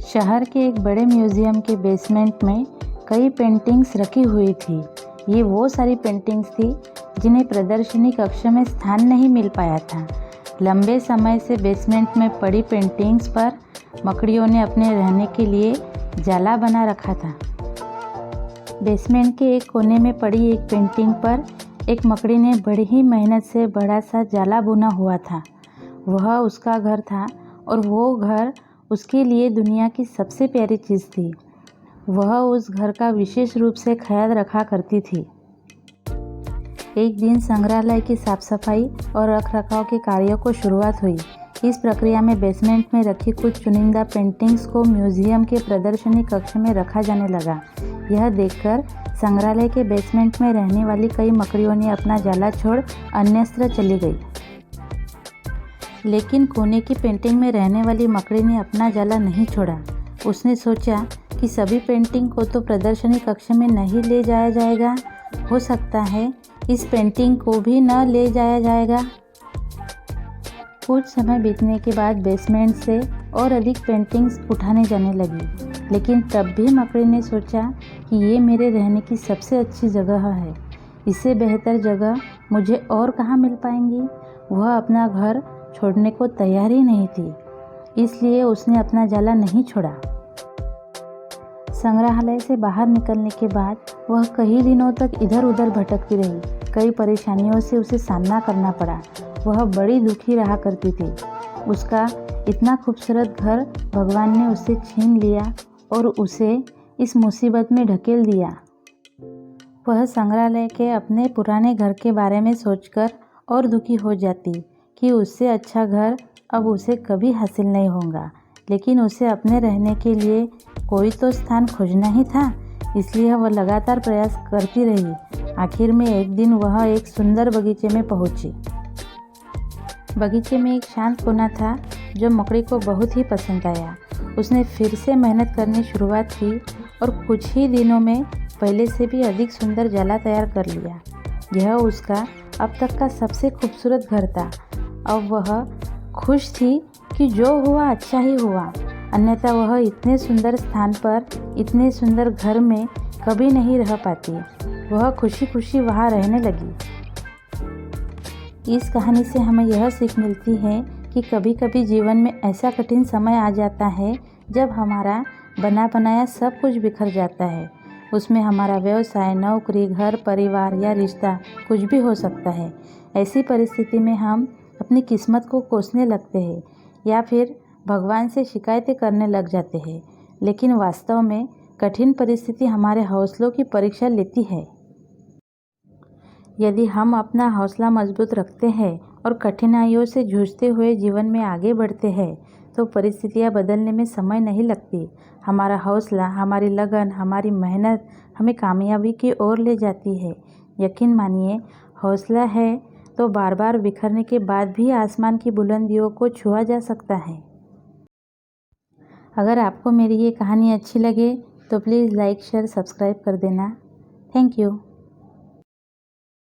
शहर के एक बड़े म्यूज़ियम के बेसमेंट में कई पेंटिंग्स रखी हुई थी। ये वो सारी पेंटिंग्स थी जिन्हें प्रदर्शनी कक्ष में स्थान नहीं मिल पाया था। लंबे समय से बेसमेंट में पड़ी पेंटिंग्स पर मकड़ियों ने अपने रहने के लिए जाला बना रखा था। बेसमेंट के एक कोने में पड़ी एक पेंटिंग पर एक मकड़ी ने बड़ी ही मेहनत से बड़ा सा जाला बुना हुआ था। वह उसका घर था और वो घर उसके लिए दुनिया की सबसे प्यारी चीज़ थी। वह उस घर का विशेष रूप से ख्याल रखा करती थी। एक दिन संग्रहालय की साफ सफाई और रखरखाव के कार्यों को शुरुआत हुई। इस प्रक्रिया में बेसमेंट में रखी कुछ चुनिंदा पेंटिंग्स को म्यूजियम के प्रदर्शनी कक्ष में रखा जाने लगा। यह देखकर संग्रहालय के बेसमेंट में रहने वाली कई मकड़ियों ने अपना जाला छोड़ अन्यत्र चली गई। लेकिन कोने की पेंटिंग में रहने वाली मकड़ी ने अपना जाला नहीं छोड़ा। उसने सोचा कि सभी पेंटिंग को तो प्रदर्शनी कक्ष में नहीं ले जाया जाएगा, हो सकता है इस पेंटिंग को भी न ले जाया जाएगा। कुछ समय बीतने के बाद बेसमेंट से और अधिक पेंटिंग्स उठाने जाने लगी, लेकिन तब भी मकड़ी ने सोचा कि ये मेरे रहने की सबसे अच्छी जगह है। इससे बेहतर जगह मुझे और कहाँ मिल पाएंगी। वह अपना घर छोड़ने को तैयार ही नहीं थी, इसलिए उसने अपना जाला नहीं छोड़ा। संग्रहालय से बाहर निकलने के बाद वह कई दिनों तक इधर उधर भटकती रही। कई परेशानियों से उसे सामना करना पड़ा। वह बड़ी दुखी रहा करती थी। उसका इतना खूबसूरत घर भगवान ने उससे छीन लिया और उसे इस मुसीबत में ढकेल दिया। वह संग्रहालय के अपने पुराने घर के बारे में सोचकर और दुखी हो जाती कि उससे अच्छा घर अब उसे कभी हासिल नहीं होगा। लेकिन उसे अपने रहने के लिए कोई तो स्थान खोजना ही था, इसलिए वह लगातार प्रयास करती रही। आखिर में एक दिन वह एक सुंदर बगीचे में पहुंची। बगीचे में एक शांत कोना था जो मकड़ी को बहुत ही पसंद आया। उसने फिर से मेहनत करनी शुरुआत की और कुछ ही दिनों में पहले से भी अधिक सुंदर जाला तैयार कर लिया। यह उसका अब तक का सबसे खूबसूरत घर था। अब वह खुश थी कि जो हुआ अच्छा ही हुआ, अन्यथा वह इतने सुंदर स्थान पर इतने सुंदर घर में कभी नहीं रह पाती। वह खुशी खुशी वहाँ रहने लगी। इस कहानी से हमें यह सीख मिलती है कि कभी कभी जीवन में ऐसा कठिन समय आ जाता है जब हमारा बना बनाया सब कुछ बिखर जाता है। उसमें हमारा व्यवसाय, नौकरी, घर, परिवार या रिश्ता कुछ भी हो सकता है। ऐसी परिस्थिति में हम अपनी किस्मत को कोसने लगते हैं या फिर भगवान से शिकायतें करने लग जाते हैं। लेकिन वास्तव में कठिन परिस्थिति हमारे हौसलों की परीक्षा लेती है। यदि हम अपना हौसला मजबूत रखते हैं और कठिनाइयों से जूझते हुए जीवन में आगे बढ़ते हैं तो परिस्थितियां बदलने में समय नहीं लगती। हमारा हौसला, हमारी लगन, हमारी मेहनत हमें कामयाबी की ओर ले जाती है। यकीन मानिए, हौसला है तो बार बार बिखरने के बाद भी आसमान की बुलंदियों को छुआ जा सकता है। अगर आपको मेरी ये कहानी अच्छी लगे तो प्लीज़ लाइक, शेयर, सब्सक्राइब कर देना। Thank you.